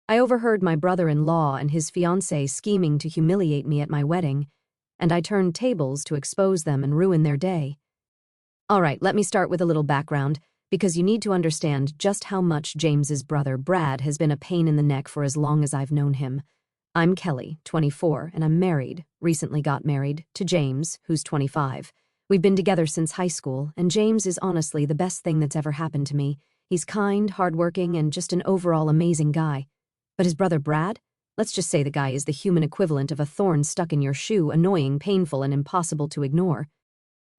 I overheard my brother-in-law and his fiancée scheming to humiliate me at my wedding, and I turned tables to expose them and ruin their day. All right, let me start with a little background, because you need to understand just how much James's brother Brad has been a pain in the neck for as long as I've known him. I'm Kelly, 24, and I'm married, recently got married, to James, who's 25. We've been together since high school, and James is honestly the best thing that's ever happened to me. He's kind, hardworking, and just an overall amazing guy. But his brother Brad? Let's just say the guy is the human equivalent of a thorn stuck in your shoe, annoying, painful, and impossible to ignore.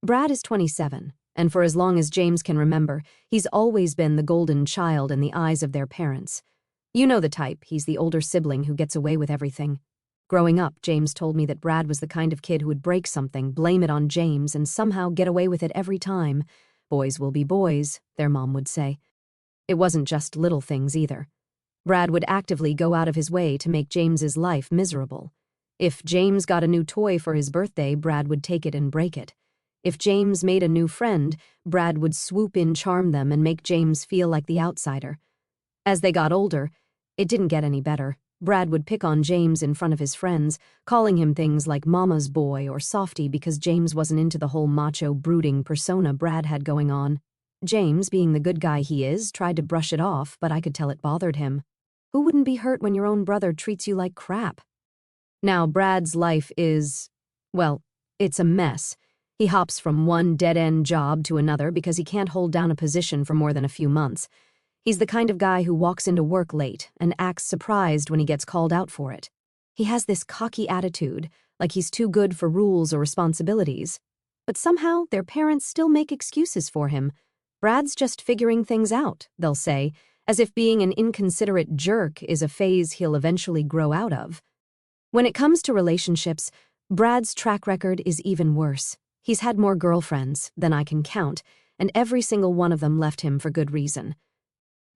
Brad is 27, and for as long as James can remember, he's always been the golden child in the eyes of their parents. You know the type, he's the older sibling who gets away with everything. Growing up, James told me that Brad was the kind of kid who would break something, blame it on James, and somehow get away with it every time. Boys will be boys, their mom would say. It wasn't just little things either. Brad would actively go out of his way to make James's life miserable. If James got a new toy for his birthday, Brad would take it and break it. If James made a new friend, Brad would swoop in, charm them, and make James feel like the outsider. As they got older, it didn't get any better. Brad would pick on James in front of his friends, calling him things like mama's boy or softy because James wasn't into the whole macho, brooding persona Brad had going on. James, being the good guy he is, tried to brush it off, but I could tell it bothered him. Who wouldn't be hurt when your own brother treats you like crap? Now, Brad's life is, well, it's a mess. He hops from one dead-end job to another because he can't hold down a position for more than a few months. He's the kind of guy who walks into work late and acts surprised when he gets called out for it. He has this cocky attitude, like he's too good for rules or responsibilities. But somehow, their parents still make excuses for him. Brad's just figuring things out, they'll say, as if being an inconsiderate jerk is a phase he'll eventually grow out of. When it comes to relationships, Brad's track record is even worse. He's had more girlfriends than I can count, and every single one of them left him for good reason.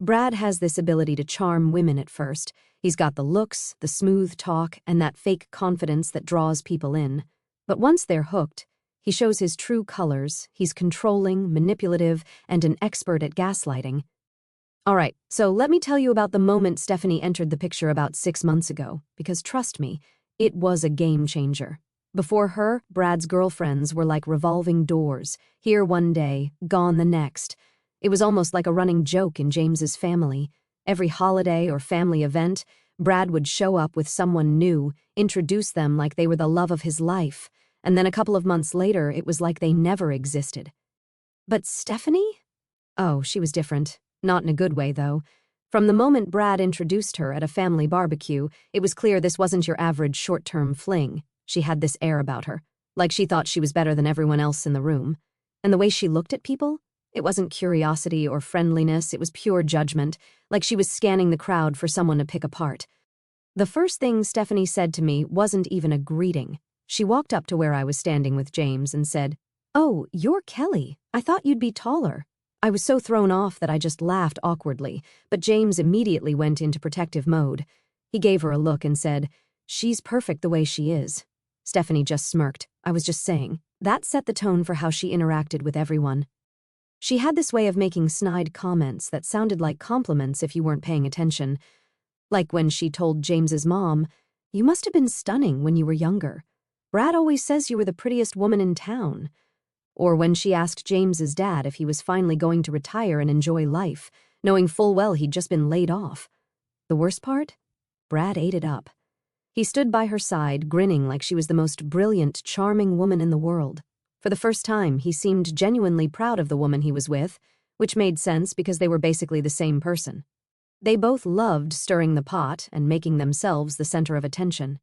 Brad has this ability to charm women at first. He's got the looks, the smooth talk, and that fake confidence that draws people in. But once they're hooked, he shows his true colors. He's controlling, manipulative, and an expert at gaslighting. All right, so let me tell you about the moment Stephanie entered the picture about 6 months ago, because trust me, it was a game changer. Before her, Brad's girlfriends were like revolving doors, here one day, gone the next. It was almost like a running joke in James's family. Every holiday or family event, Brad would show up with someone new, introduce them like they were the love of his life, and then a couple of months later, it was like they never existed. But Stephanie? Oh, she was different. Not in a good way, though. From the moment Brad introduced her at a family barbecue, it was clear this wasn't your average short-term fling. She had this air about her, like she thought she was better than everyone else in the room. And the way she looked at people, it wasn't curiosity or friendliness, it was pure judgment, like she was scanning the crowd for someone to pick apart. The first thing Stephanie said to me wasn't even a greeting. She walked up to where I was standing with James and said, "Oh, you're Kelly. I thought you'd be taller." I was so thrown off that I just laughed awkwardly, but James immediately went into protective mode. He gave her a look and said, "She's perfect the way she is." Stephanie just smirked. I was just saying. That set the tone for how she interacted with everyone. She had this way of making snide comments that sounded like compliments if you weren't paying attention. Like when she told James's mom, "You must have been stunning when you were younger. Brad always says you were the prettiest woman in town." Or when she asked James's dad if he was finally going to retire and enjoy life, knowing full well he'd just been laid off. The worst part? Brad ate it up. He stood by her side, grinning like she was the most brilliant, charming woman in the world. For the first time, he seemed genuinely proud of the woman he was with, which made sense because they were basically the same person. They both loved stirring the pot and making themselves the center of attention.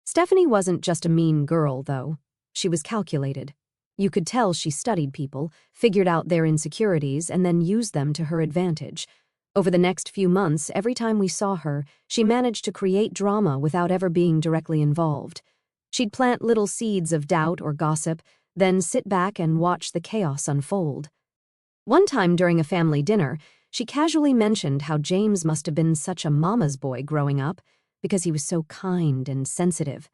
Stephanie wasn't just a mean girl, though. She was calculated. You could tell she studied people, figured out their insecurities, and then used them to her advantage. Over the next few months, every time we saw her, she managed to create drama without ever being directly involved. She'd plant little seeds of doubt or gossip, then sit back and watch the chaos unfold. One time during a family dinner, she casually mentioned how James must have been such a mama's boy growing up because he was so kind and sensitive.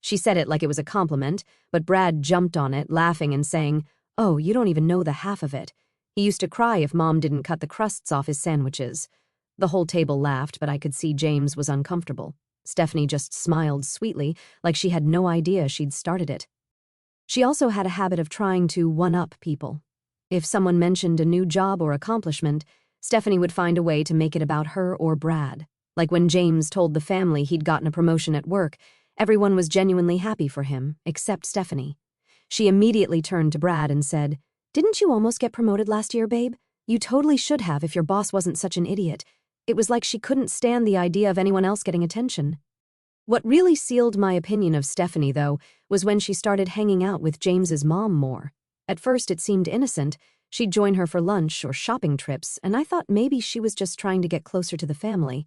She said it like it was a compliment, but Brad jumped on it, laughing and saying, "Oh, you don't even know the half of it. He used to cry if Mom didn't cut the crusts off his sandwiches." The whole table laughed, but I could see James was uncomfortable. Stephanie just smiled sweetly, like she had no idea she'd started it. She also had a habit of trying to one-up people. If someone mentioned a new job or accomplishment, Stephanie would find a way to make it about her or Brad. Like when James told the family he'd gotten a promotion at work, everyone was genuinely happy for him, except Stephanie. She immediately turned to Brad and said, "Didn't you almost get promoted last year, babe? You totally should have if your boss wasn't such an idiot." It was like she couldn't stand the idea of anyone else getting attention. What really sealed my opinion of Stephanie, though, was when she started hanging out with James's mom more. At first it seemed innocent. She'd join her for lunch or shopping trips, and I thought maybe she was just trying to get closer to the family.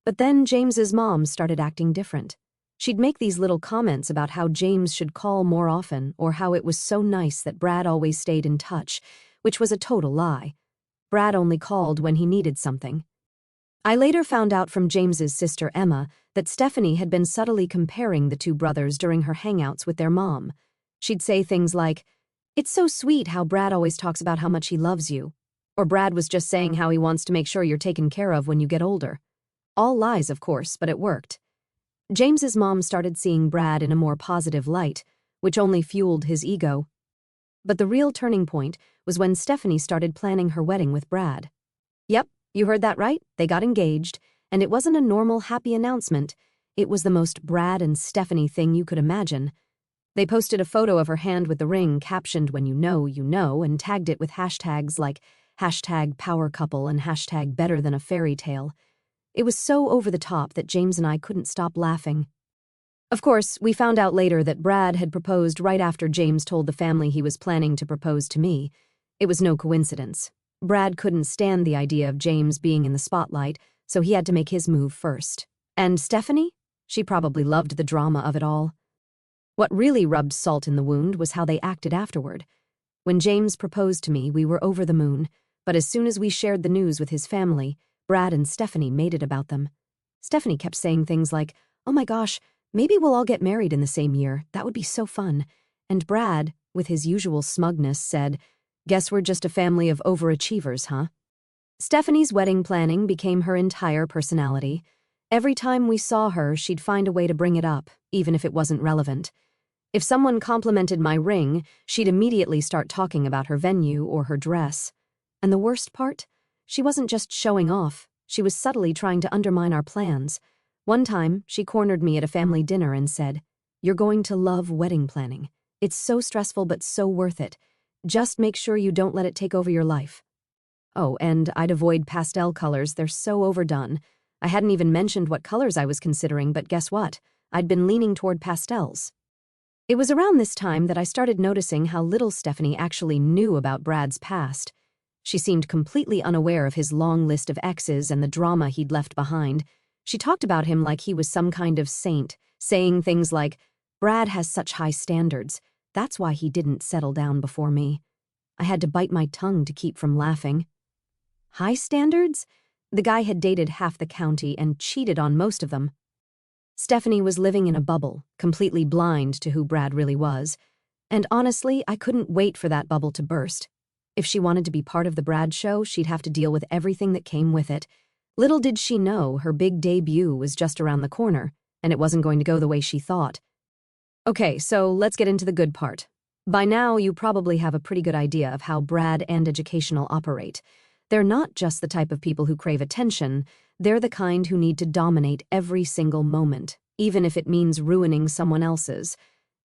But then James's mom started acting different. She'd make these little comments about how James should call more often or how it was so nice that Brad always stayed in touch, which was a total lie. Brad only called when he needed something. I later found out from James's sister Emma that Stephanie had been subtly comparing the two brothers during her hangouts with their mom. She'd say things like, "It's so sweet how Brad always talks about how much he loves you," or "Brad was just saying how he wants to make sure you're taken care of when you get older." All lies, of course, but it worked. James's mom started seeing Brad in a more positive light, which only fueled his ego. But the real turning point was when Stephanie started planning her wedding with Brad. Yep, you heard that right. They got engaged, and it wasn't a normal happy announcement. It was the most Brad and Stephanie thing you could imagine. They posted a photo of her hand with the ring captioned "When you know," and tagged it with hashtags like #PowerCouple and #BetterThanAFairyTale. It was so over the top that James and I couldn't stop laughing. Of course, we found out later that Brad had proposed right after James told the family he was planning to propose to me. It was no coincidence. Brad couldn't stand the idea of James being in the spotlight, so he had to make his move first. And Stephanie? She probably loved the drama of it all. What really rubbed salt in the wound was how they acted afterward. When James proposed to me, we were over the moon, but as soon as we shared the news with his family, Brad and Stephanie made it about them. Stephanie kept saying things like, "Oh my gosh, maybe we'll all get married in the same year. That would be so fun." And Brad, with his usual smugness, said, "Guess we're just a family of overachievers, huh?" Stephanie's wedding planning became her entire personality. Every time we saw her, she'd find a way to bring it up, even if it wasn't relevant. If someone complimented my ring, she'd immediately start talking about her venue or her dress. And the worst part? She wasn't just showing off. She was subtly trying to undermine our plans. One time, she cornered me at a family dinner and said, "You're going to love wedding planning. It's so stressful but so worth it. Just make sure you don't let it take over your life." Oh, and I'd avoid pastel colors. They're so overdone. I hadn't even mentioned what colors I was considering, but guess what? I'd been leaning toward pastels. It was around this time that I started noticing how little Stephanie actually knew about Brad's past. She seemed completely unaware of his long list of exes and the drama he'd left behind. She talked about him like he was some kind of saint, saying things like, "Brad has such high standards. That's why he didn't settle down before me." I had to bite my tongue to keep from laughing. High standards? The guy had dated half the county and cheated on most of them. Stephanie was living in a bubble, completely blind to who Brad really was. And honestly, I couldn't wait for that bubble to burst. If she wanted to be part of the Brad show, she'd have to deal with everything that came with it. Little did she know her big debut was just around the corner, and it wasn't going to go the way she thought. Okay, so let's get into the good part. By now, you probably have a pretty good idea of how Brad and Educational operate. They're not just the type of people who crave attention, they're the kind who need to dominate every single moment, even if it means ruining someone else's.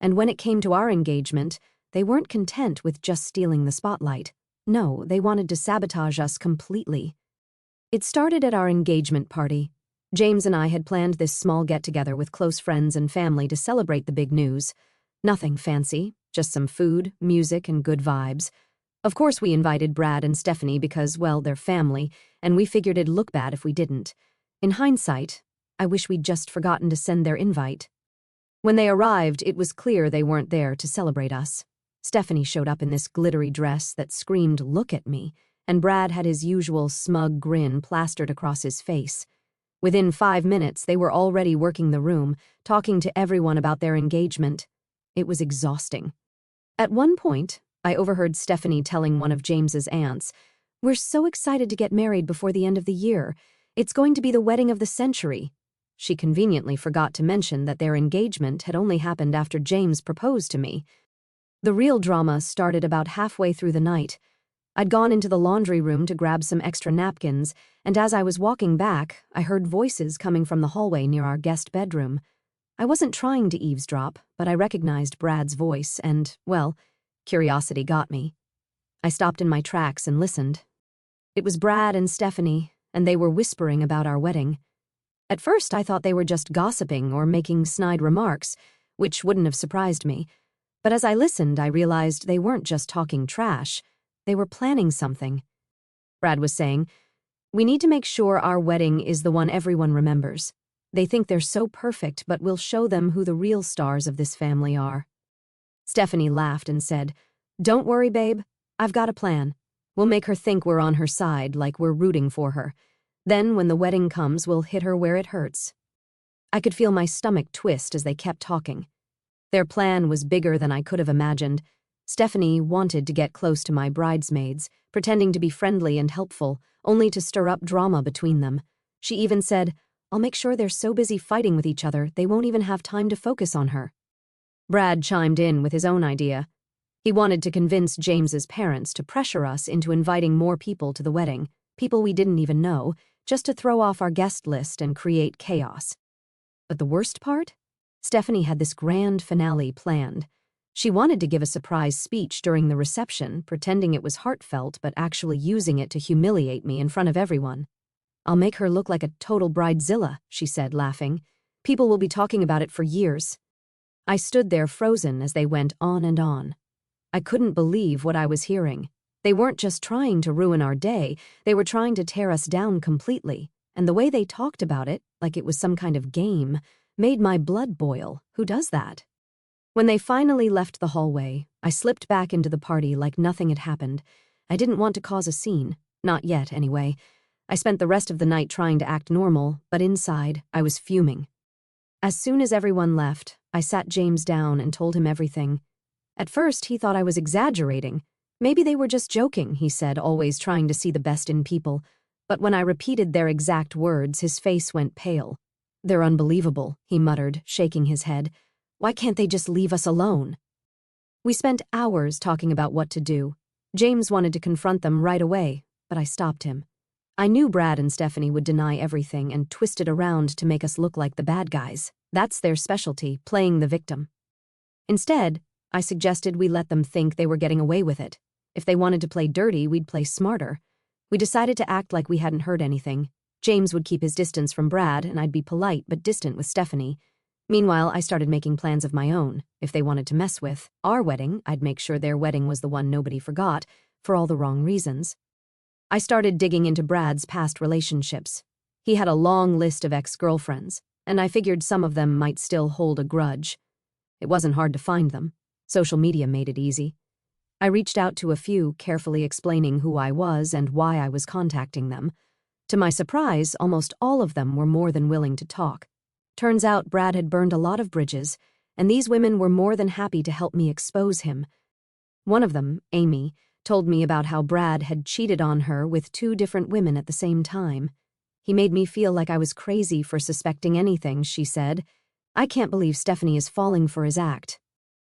And when it came to our engagement, they weren't content with just stealing the spotlight. No, they wanted to sabotage us completely. It started at our engagement party. James and I had planned this small get-together with close friends and family to celebrate the big news. Nothing fancy, just some food, music, and good vibes. Of course we invited Brad and Stephanie because, well, they're family, and we figured it'd look bad if we didn't. In hindsight, I wish we'd just forgotten to send their invite. When they arrived, it was clear they weren't there to celebrate us. Stephanie showed up in this glittery dress that screamed, "Look at me," and Brad had his usual smug grin plastered across his face. Within 5 minutes, they were already working the room, talking to everyone about their engagement. It was exhausting. At one point, I overheard Stephanie telling one of James's aunts, "We're so excited to get married before the end of the year. It's going to be the wedding of the century." She conveniently forgot to mention that their engagement had only happened after James proposed to me. The real drama started about halfway through the night. I'd gone into the laundry room to grab some extra napkins, and as I was walking back, I heard voices coming from the hallway near our guest bedroom. I wasn't trying to eavesdrop, but I recognized Brad's voice and, well, curiosity got me. I stopped in my tracks and listened. It was Brad and Stephanie, and they were whispering about our wedding. At first, I thought they were just gossiping or making snide remarks, which wouldn't have surprised me. But as I listened, I realized they weren't just talking trash. They were planning something. Brad was saying, "We need to make sure our wedding is the one everyone remembers. They think they're so perfect, but we'll show them who the real stars of this family are." Stephanie laughed and said, "Don't worry, babe. I've got a plan. We'll make her think we're on her side, like we're rooting for her. Then, when the wedding comes, we'll hit her where it hurts." I could feel my stomach twist as they kept talking. Their plan was bigger than I could have imagined. Stephanie wanted to get close to my bridesmaids, pretending to be friendly and helpful, only to stir up drama between them. She even said, "I'll make sure they're so busy fighting with each other, they won't even have time to focus on her." Brad chimed in with his own idea. He wanted to convince James's parents to pressure us into inviting more people to the wedding, people we didn't even know, just to throw off our guest list and create chaos. But the worst part? Stephanie had this grand finale planned. She wanted to give a surprise speech during the reception, pretending it was heartfelt but actually using it to humiliate me in front of everyone. "I'll make her look like a total bridezilla," she said, laughing. "People will be talking about it for years." I stood there frozen as they went on and on. I couldn't believe what I was hearing. They weren't just trying to ruin our day, they were trying to tear us down completely, and the way they talked about it, like it was some kind of game, made my blood boil. Who does that? When they finally left the hallway, I slipped back into the party like nothing had happened. I didn't want to cause a scene. Not yet, anyway. I spent the rest of the night trying to act normal, but inside, I was fuming. As soon as everyone left, I sat James down and told him everything. At first, he thought I was exaggerating. Maybe they were just joking, he said, always trying to see the best in people. But when I repeated their exact words, his face went pale. "They're unbelievable," he muttered, shaking his head. "Why can't they just leave us alone?" We spent hours talking about what to do. James wanted to confront them right away, but I stopped him. I knew Brad and Stephanie would deny everything and twist it around to make us look like the bad guys. That's their specialty, playing the victim. Instead, I suggested we let them think they were getting away with it. If they wanted to play dirty, we'd play smarter. We decided to act like we hadn't heard anything. James would keep his distance from Brad, and I'd be polite but distant with Stephanie. Meanwhile, I started making plans of my own. If they wanted to mess with our wedding, I'd make sure their wedding was the one nobody forgot, for all the wrong reasons. I started digging into Brad's past relationships. He had a long list of ex-girlfriends, and I figured some of them might still hold a grudge. It wasn't hard to find them. Social media made it easy. I reached out to a few, carefully explaining who I was and why I was contacting them. To my surprise, almost all of them were more than willing to talk. Turns out Brad had burned a lot of bridges, and these women were more than happy to help me expose him. One of them, Amy, told me about how Brad had cheated on her with 2 different women at the same time. "He made me feel like I was crazy for suspecting anything," she said. "I can't believe Stephanie is falling for his act."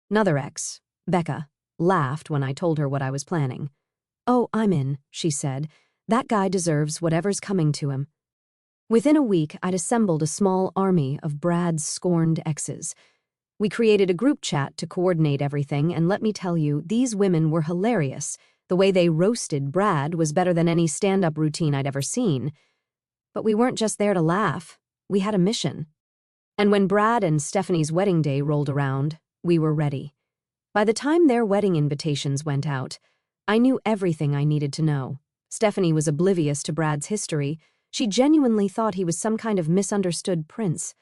Another ex, Becca, laughed when I told her what I was planning. "Oh, I'm in," she said. "That guy deserves whatever's coming to him." Within a week, I'd assembled a small army of Brad's scorned exes. We created a group chat to coordinate everything, and let me tell you, these women were hilarious. The way they roasted Brad was better than any stand-up routine I'd ever seen. But we weren't just there to laugh. We had a mission. And when Brad and Stephanie's wedding day rolled around, we were ready. By the time their wedding invitations went out, I knew everything I needed to know. Stephanie was oblivious to Brad's history. She genuinely thought he was some kind of misunderstood prince.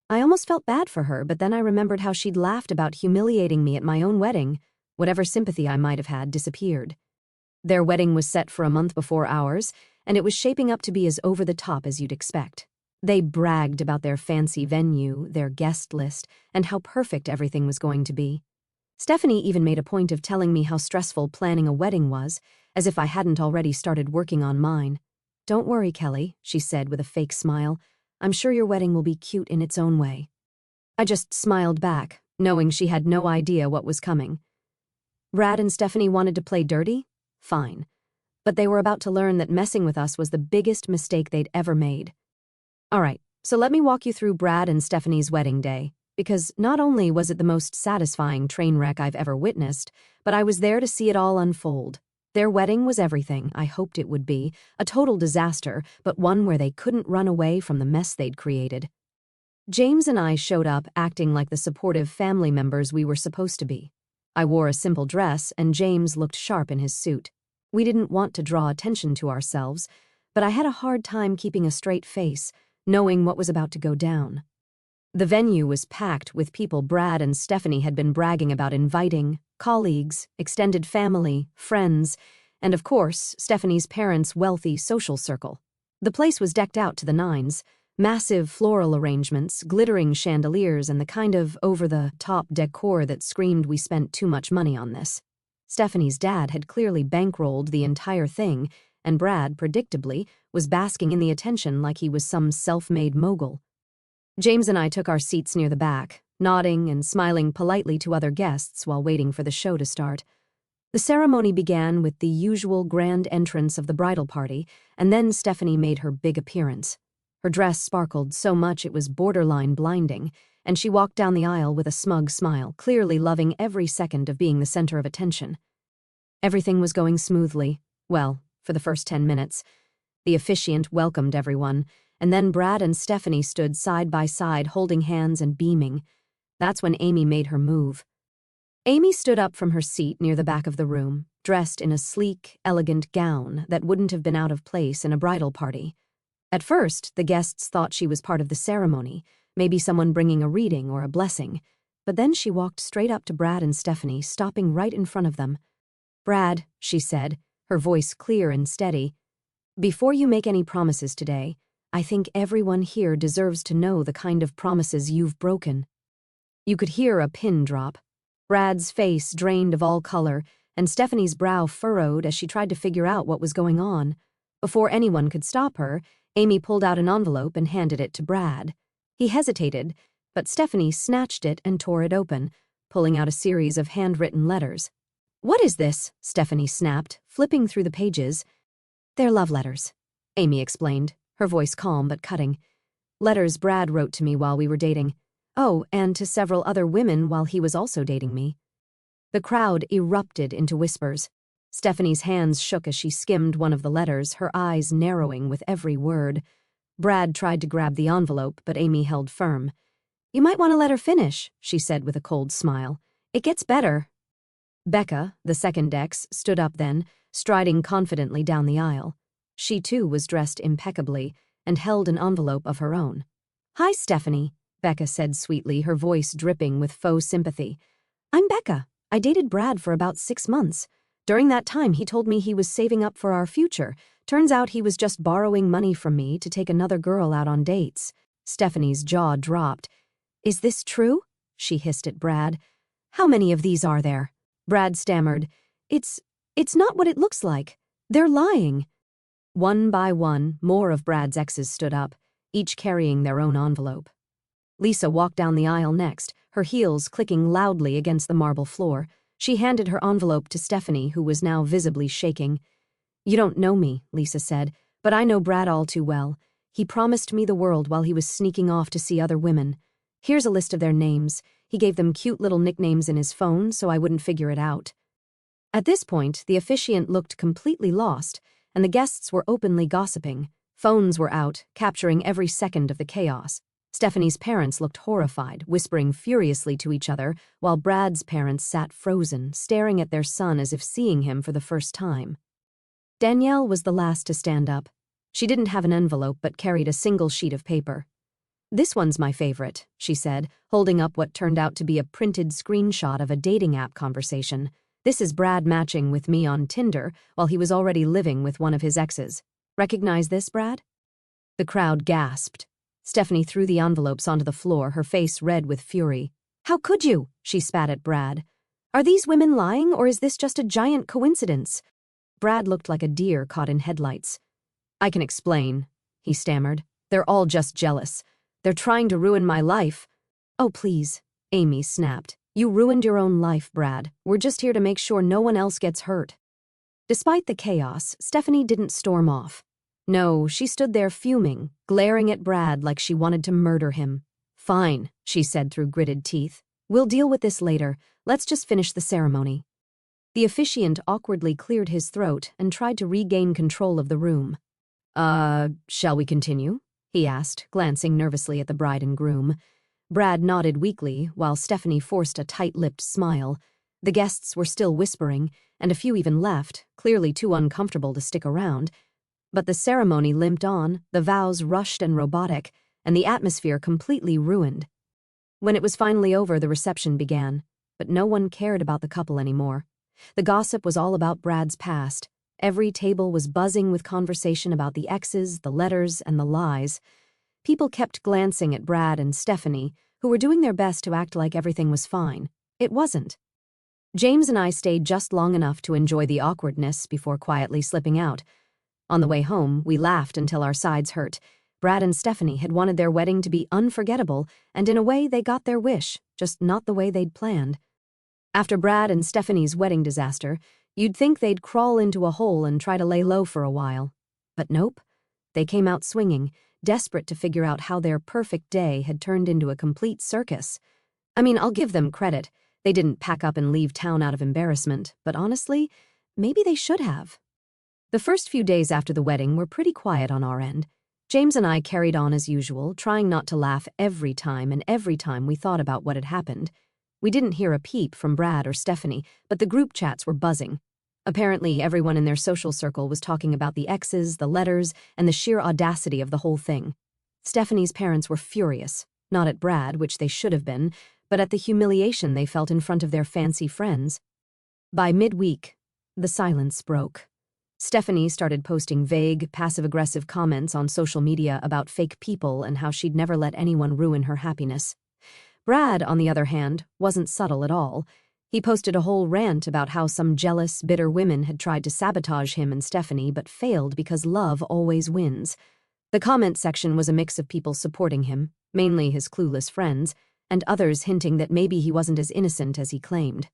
I almost felt bad for her, but then I remembered how she'd laughed about humiliating me at my own wedding. Whatever sympathy I might have had disappeared. Their wedding was set for a month before ours, and it was shaping up to be as over-the-top as you'd expect. They bragged about their fancy venue, their guest list, and how perfect everything was going to be. Stephanie even made a point of telling me how stressful planning a wedding was, as if I hadn't already started working on mine. Don't worry, Kelly, she said with a fake smile. I'm sure your wedding will be cute in its own way. I just smiled back, knowing she had no idea what was coming. Brad and Stephanie wanted to play dirty? Fine. But they were about to learn that messing with us was the biggest mistake they'd ever made. All right, so let me walk you through Brad and Stephanie's wedding day, because not only was it the most satisfying train wreck I've ever witnessed, but I was there to see it all unfold. Their wedding was everything I hoped it would be, a total disaster, but one where they couldn't run away from the mess they'd created. James and I showed up acting like the supportive family members we were supposed to be. I wore a simple dress, and James looked sharp in his suit. We didn't want to draw attention to ourselves, but I had a hard time keeping a straight face, knowing what was about to go down. The venue was packed with people Brad and Stephanie had been bragging about inviting, colleagues, extended family, friends, and of course, Stephanie's parents' wealthy social circle. The place was decked out to the nines, massive floral arrangements, glittering chandeliers, and the kind of over-the-top decor that screamed we spent too much money on this. Stephanie's dad had clearly bankrolled the entire thing, and Brad, predictably, was basking in the attention like he was some self-made mogul. James and I took our seats near the back, nodding and smiling politely to other guests while waiting for the show to start. The ceremony began with the usual grand entrance of the bridal party, and then Stephanie made her big appearance. Her dress sparkled so much it was borderline blinding, and she walked down the aisle with a smug smile, clearly loving every second of being the center of attention. Everything was going smoothly, well, for the first 10 minutes. The officiant welcomed everyone, and then Brad and Stephanie stood side by side holding hands and beaming. That's when Amy made her move. Amy stood up from her seat near the back of the room, dressed in a sleek, elegant gown that wouldn't have been out of place in a bridal party. At first, the guests thought she was part of the ceremony, maybe someone bringing a reading or a blessing, but then she walked straight up to Brad and Stephanie, stopping right in front of them. "Brad," she said, her voice clear and steady, "before you make any promises today, I think everyone here deserves to know the kind of promises you've broken." You could hear a pin drop. Brad's face drained of all color, and Stephanie's brow furrowed as she tried to figure out what was going on. Before anyone could stop her, Amy pulled out an envelope and handed it to Brad. He hesitated, but Stephanie snatched it and tore it open, pulling out a series of handwritten letters. "What is this?" Stephanie snapped, flipping through the pages. "They're love letters," Amy explained, her voice calm but cutting. "Letters Brad wrote to me while we were dating. Oh, and to several other women while he was also dating me." The crowd erupted into whispers. Stephanie's hands shook as she skimmed one of the letters, her eyes narrowing with every word. Brad tried to grab the envelope, but Amy held firm. "You might want to let her finish," she said with a cold smile. "It gets better." Becca, the second ex, stood up then, striding confidently down the aisle. She too was dressed impeccably and held an envelope of her own. "Hi, Stephanie," Becca said sweetly, her voice dripping with faux sympathy. "I'm Becca. I dated Brad for about 6 months. During that time, he told me he was saving up for our future. Turns out he was just borrowing money from me to take another girl out on dates." Stephanie's jaw dropped. "Is this true?" she hissed at Brad. "How many of these are there?" Brad stammered. It's not what it looks like. They're lying." One by one, more of Brad's exes stood up, each carrying their own envelope. Lisa walked down the aisle next, her heels clicking loudly against the marble floor. She handed her envelope to Stephanie, who was now visibly shaking. "You don't know me," Lisa said, "but I know Brad all too well. He promised me the world while he was sneaking off to see other women. Here's a list of their names. He gave them cute little nicknames in his phone so I wouldn't figure it out." At this point, the officiant looked completely lost, and the guests were openly gossiping. Phones were out, capturing every second of the chaos. Stephanie's parents looked horrified, whispering furiously to each other, while Brad's parents sat frozen, staring at their son as if seeing him for the first time. Danielle was the last to stand up. She didn't have an envelope but carried a single sheet of paper. "This one's my favorite," she said, holding up what turned out to be a printed screenshot of a dating app conversation. "This is Brad matching with me on Tinder while he was already living with one of his exes. Recognize this, Brad?" The crowd gasped. Stephanie threw the envelopes onto the floor, her face red with fury. "How could you?" she spat at Brad. "Are these women lying, or is this just a giant coincidence?" Brad looked like a deer caught in headlights. I can explain, he stammered. They're all just jealous. They're trying to ruin my life. Oh, please, Amy snapped. You ruined your own life, Brad. We're just here to make sure no one else gets hurt. Despite the chaos, Stephanie didn't storm off. No, she stood there fuming, glaring at Brad like she wanted to murder him. Fine, she said through gritted teeth. We'll deal with this later. Let's just finish the ceremony. The officiant awkwardly cleared his throat and tried to regain control of the room. Shall we continue? He asked, glancing nervously at the bride and groom. Brad nodded weakly, while Stephanie forced a tight-lipped smile. The guests were still whispering, and a few even left, clearly too uncomfortable to stick around. But the ceremony limped on, the vows rushed and robotic, and the atmosphere completely ruined. When it was finally over, the reception began, but no one cared about the couple anymore. The gossip was all about Brad's past. Every table was buzzing with conversation about the exes, the letters, and the lies. People kept glancing at Brad and Stephanie, who were doing their best to act like everything was fine. It wasn't. James and I stayed just long enough to enjoy the awkwardness before quietly slipping out. On the way home, we laughed until our sides hurt. Brad and Stephanie had wanted their wedding to be unforgettable, and in a way they got their wish, just not the way they'd planned. After Brad and Stephanie's wedding disaster, you'd think they'd crawl into a hole and try to lay low for a while. But nope. They came out swinging, desperate to figure out how their perfect day had turned into a complete circus. I mean, I'll give them credit. They didn't pack up and leave town out of embarrassment, but honestly, maybe they should have. The first few days after the wedding were pretty quiet on our end. James and I carried on as usual, trying not to laugh every time we thought about what had happened. We didn't hear a peep from Brad or Stephanie, but the group chats were buzzing. Apparently, everyone in their social circle was talking about the exes, the letters, and the sheer audacity of the whole thing. Stephanie's parents were furious, not at Brad, which they should have been, but at the humiliation they felt in front of their fancy friends. By midweek, the silence broke. Stephanie started posting vague, passive-aggressive comments on social media about fake people and how she'd never let anyone ruin her happiness. Brad, on the other hand, wasn't subtle at all. He posted a whole rant about how some jealous, bitter women had tried to sabotage him and Stephanie but failed because love always wins. The comment section was a mix of people supporting him, mainly his clueless friends, and others hinting that maybe he wasn't as innocent as he claimed.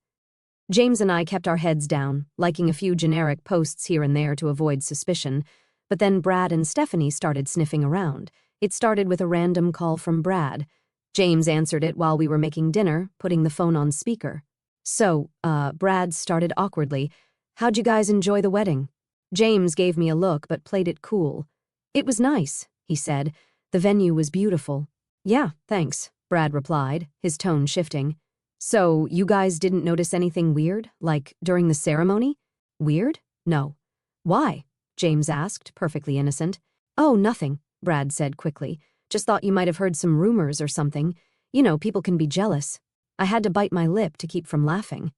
James and I kept our heads down, liking a few generic posts here and there to avoid suspicion, but then Brad and Stephanie started sniffing around. It started with a random call from Brad. James answered it while we were making dinner, putting the phone on speaker. So, Brad started awkwardly. How'd you guys enjoy the wedding? James gave me a look but played it cool. It was nice, he said. The venue was beautiful. Yeah, thanks, Brad replied, his tone shifting. So, you guys didn't notice anything weird, like during the ceremony? Weird? No. Why? James asked, perfectly innocent. Oh, nothing, Brad said quickly. Just thought you might have heard some rumors or something. You know, people can be jealous. I had to bite my lip to keep from laughing.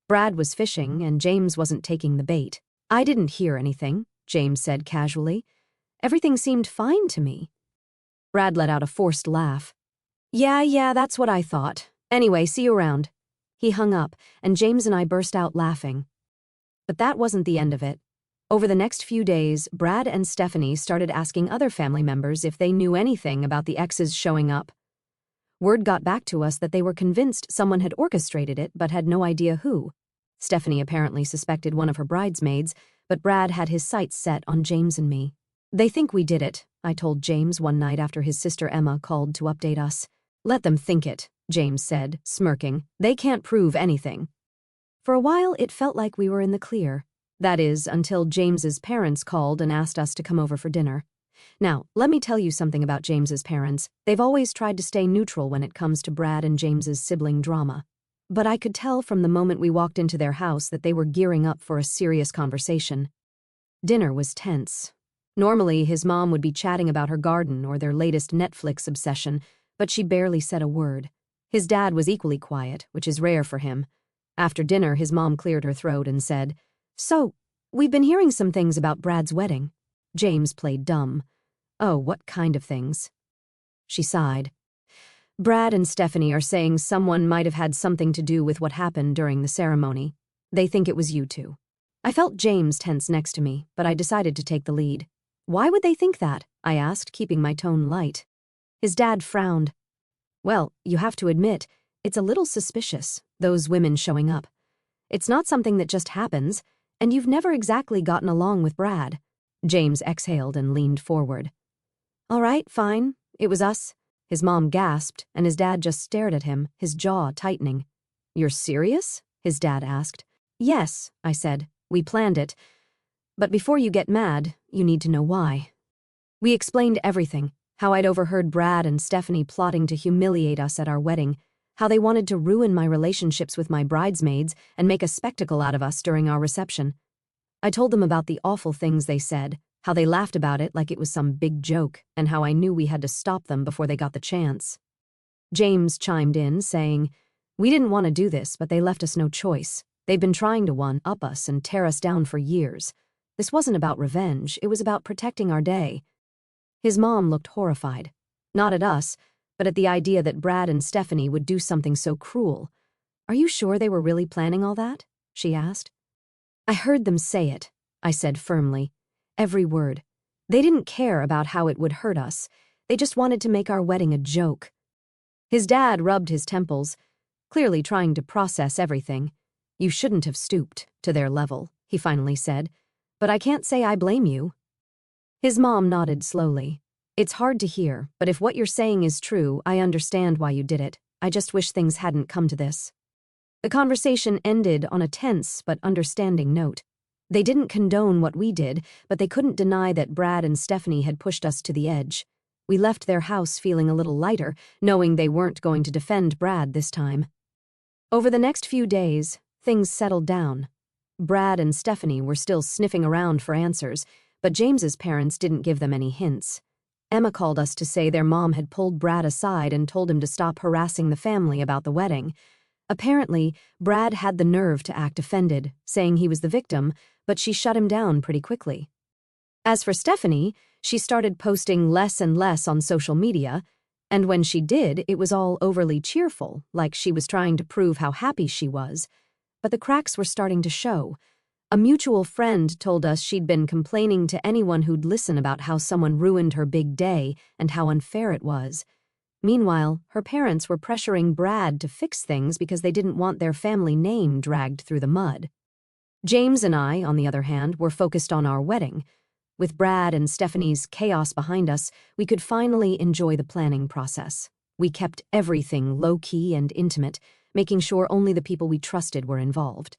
Brad was fishing, and James wasn't taking the bait. I didn't hear anything, James said casually. Everything seemed fine to me. Brad let out a forced laugh. Yeah, that's what I thought. Anyway, see you around. He hung up, and James and I burst out laughing. But that wasn't the end of it. Over the next few days, Brad and Stephanie started asking other family members if they knew anything about the exes showing up. Word got back to us that they were convinced someone had orchestrated it but had no idea who. Stephanie apparently suspected one of her bridesmaids, but Brad had his sights set on James and me. They think we did it, I told James one night after his sister Emma called to update us. Let them think it, James said, smirking. They can't prove anything. For a while, it felt like we were in the clear. That is, until James's parents called and asked us to come over for dinner. Now, let me tell you something about James's parents. They've always tried to stay neutral when it comes to Brad and James's sibling drama. But I could tell from the moment we walked into their house that they were gearing up for a serious conversation. Dinner was tense. Normally, his mom would be chatting about her garden or their latest Netflix obsession, but she barely said a word. His dad was equally quiet, which is rare for him. After dinner, his mom cleared her throat and said, So, we've been hearing some things about Brad's wedding. James played dumb. Oh, what kind of things? She sighed. Brad and Stephanie are saying someone might have had something to do with what happened during the ceremony. They think it was you two. I felt James tense next to me, but I decided to take the lead. Why would they think that? I asked, keeping my tone light. His dad frowned. Well, you have to admit, it's a little suspicious, those women showing up. It's not something that just happens, and you've never exactly gotten along with Brad. James exhaled and leaned forward. All right, fine. It was us. His mom gasped, and his dad just stared at him, his jaw tightening. You're serious? His dad asked. Yes, I said. We planned it. But before you get mad, you need to know why. We explained everything, how I'd overheard Brad and Stephanie plotting to humiliate us at our wedding, how they wanted to ruin my relationships with my bridesmaids and make a spectacle out of us during our reception. I told them about the awful things they said, how they laughed about it like it was some big joke, and how I knew we had to stop them before they got the chance. James chimed in, saying, We didn't want to do this, but they left us no choice. They've been trying to one-up us and tear us down for years. This wasn't about revenge, it was about protecting our day. His mom looked horrified. Not at us, but at the idea that Brad and Stephanie would do something so cruel. Are you sure they were really planning all that? She asked. I heard them say it, I said firmly. Every word. They didn't care about how it would hurt us. They just wanted to make our wedding a joke. His dad rubbed his temples, clearly trying to process everything. You shouldn't have stooped to their level, he finally said. But I can't say I blame you. His mom nodded slowly. It's hard to hear, but if what you're saying is true, I understand why you did it. I just wish things hadn't come to this. The conversation ended on a tense but understanding note. They didn't condone what we did, but they couldn't deny that Brad and Stephanie had pushed us to the edge. We left their house feeling a little lighter, knowing they weren't going to defend Brad this time. Over the next few days, things settled down. Brad and Stephanie were still sniffing around for answers, but James's parents didn't give them any hints. Emma called us to say their mom had pulled Brad aside and told him to stop harassing the family about the wedding. Apparently, Brad had the nerve to act offended, saying he was the victim, but she shut him down pretty quickly. As for Stephanie, she started posting less and less on social media, and when she did, it was all overly cheerful, like she was trying to prove how happy she was. But the cracks were starting to show. A mutual friend told us she'd been complaining to anyone who'd listen about how someone ruined her big day and how unfair it was. Meanwhile, her parents were pressuring Brad to fix things because they didn't want their family name dragged through the mud. James and I, on the other hand, were focused on our wedding. With Brad and Stephanie's chaos behind us, we could finally enjoy the planning process. We kept everything low-key and intimate, making sure only the people we trusted were involved.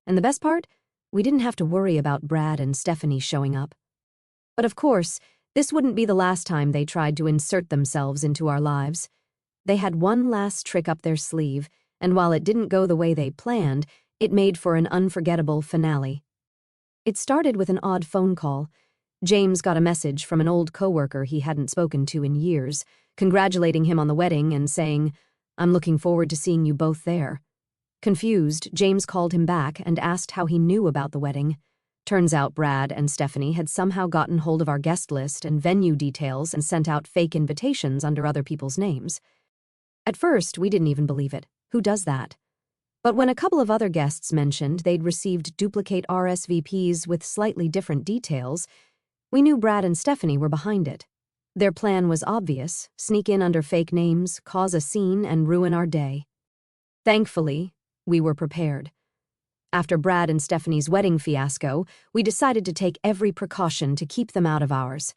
And the best part? We didn't have to worry about Brad and Stephanie showing up. But of course, this wouldn't be the last time they tried to insert themselves into our lives. They had one last trick up their sleeve, and while it didn't go the way they planned, it made for an unforgettable finale. It started with an odd phone call. James got a message from an old coworker he hadn't spoken to in years, congratulating him on the wedding and saying, I'm looking forward to seeing you both there. Confused, James called him back and asked how he knew about the wedding. Turns out Brad and Stephanie had somehow gotten hold of our guest list and venue details and sent out fake invitations under other people's names. At first, we didn't even believe it. Who does that? But when a couple of other guests mentioned they'd received duplicate RSVPs with slightly different details, we knew Brad and Stephanie were behind it. Their plan was obvious: sneak in under fake names, cause a scene, and ruin our day. Thankfully, we were prepared. After Brad and Stephanie's wedding fiasco, we decided to take every precaution to keep them out of ours.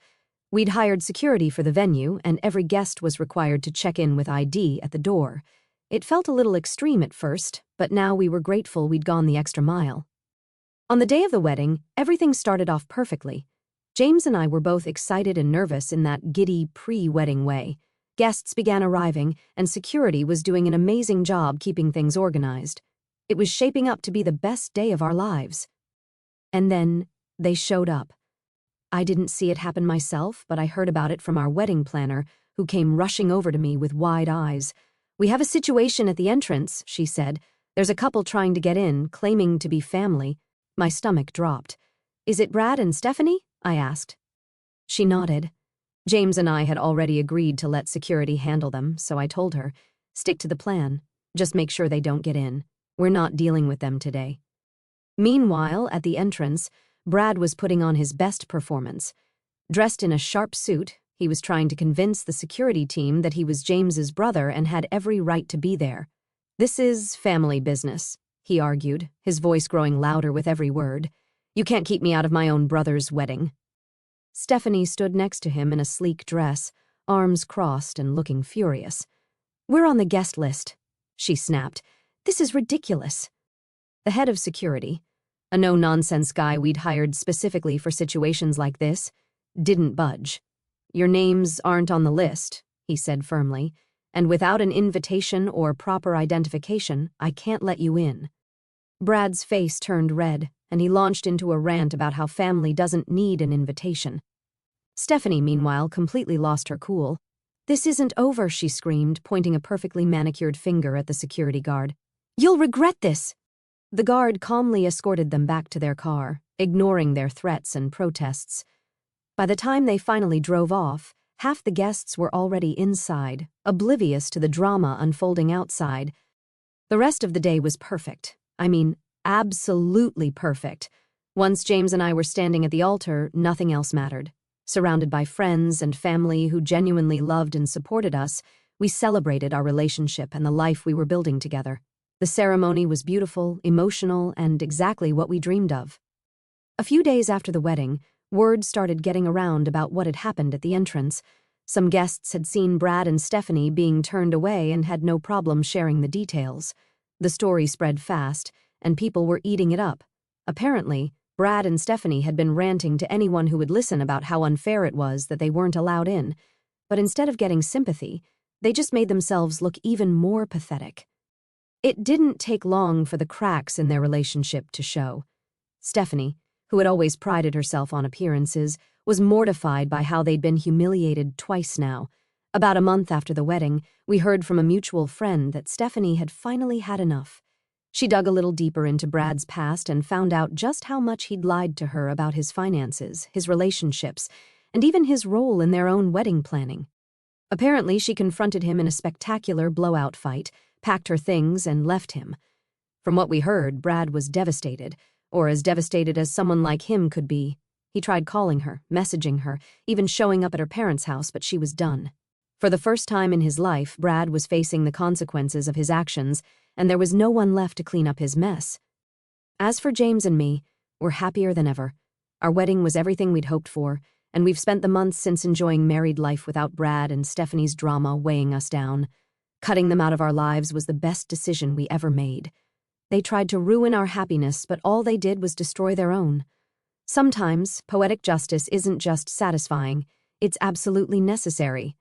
We'd hired security for the venue, and every guest was required to check in with ID at the door. It felt a little extreme at first, but now we were grateful we'd gone the extra mile. On the day of the wedding, everything started off perfectly. James and I were both excited and nervous in that giddy pre-wedding way. Guests began arriving, and security was doing an amazing job keeping things organized. It was shaping up to be the best day of our lives. And then, they showed up. I didn't see it happen myself, but I heard about it from our wedding planner, who came rushing over to me with wide eyes. We have a situation at the entrance, she said. There's a couple trying to get in, claiming to be family. My stomach dropped. Is it Brad and Stephanie? I asked. She nodded. James and I had already agreed to let security handle them, so I told her, stick to the plan. Just make sure they don't get in. We're not dealing with them today. Meanwhile, at the entrance, Brad was putting on his best performance. Dressed in a sharp suit, he was trying to convince the security team that he was James's brother and had every right to be there. "This is family business," he argued, his voice growing louder with every word. "You can't keep me out of my own brother's wedding." Stephanie stood next to him in a sleek dress, arms crossed and looking furious. "We're on the guest list," she snapped. "This is ridiculous." The head of security, a no-nonsense guy we'd hired specifically for situations like this, didn't budge. "Your names aren't on the list," he said firmly, "and without an invitation or proper identification, I can't let you in." Brad's face turned red, and he launched into a rant about how family doesn't need an invitation. Stephanie, meanwhile, completely lost her cool. "This isn't over," she screamed, pointing a perfectly manicured finger at the security guard. "You'll regret this." The guard calmly escorted them back to their car, ignoring their threats and protests. By the time they finally drove off, half the guests were already inside, oblivious to the drama unfolding outside. The rest of the day was perfect. I mean, absolutely perfect. Once James and I were standing at the altar, nothing else mattered. Surrounded by friends and family who genuinely loved and supported us, we celebrated our relationship and the life we were building together. The ceremony was beautiful, emotional, and exactly what we dreamed of. A few days after the wedding, word started getting around about what had happened at the entrance. Some guests had seen Brad and Stephanie being turned away and had no problem sharing the details. The story spread fast, and people were eating it up. Apparently, Brad and Stephanie had been ranting to anyone who would listen about how unfair it was that they weren't allowed in. But instead of getting sympathy, they just made themselves look even more pathetic. It didn't take long for the cracks in their relationship to show. Stephanie, who had always prided herself on appearances, was mortified by how they'd been humiliated twice now. About a month after the wedding, we heard from a mutual friend that Stephanie had finally had enough. She dug a little deeper into Brad's past and found out just how much he'd lied to her about his finances, his relationships, and even his role in their own wedding planning. Apparently, she confronted him in a spectacular blowout fight, packed her things, and left him. From what we heard, Brad was devastated, or as devastated as someone like him could be. He tried calling her, messaging her, even showing up at her parents' house, but she was done. For the first time in his life, Brad was facing the consequences of his actions, and there was no one left to clean up his mess. As for James and me, we're happier than ever. Our wedding was everything we'd hoped for, and we've spent the months since enjoying married life without Brad and Stephanie's drama weighing us down. Cutting them out of our lives was the best decision we ever made. They tried to ruin our happiness, but all they did was destroy their own. Sometimes, poetic justice isn't just satisfying, it's absolutely necessary.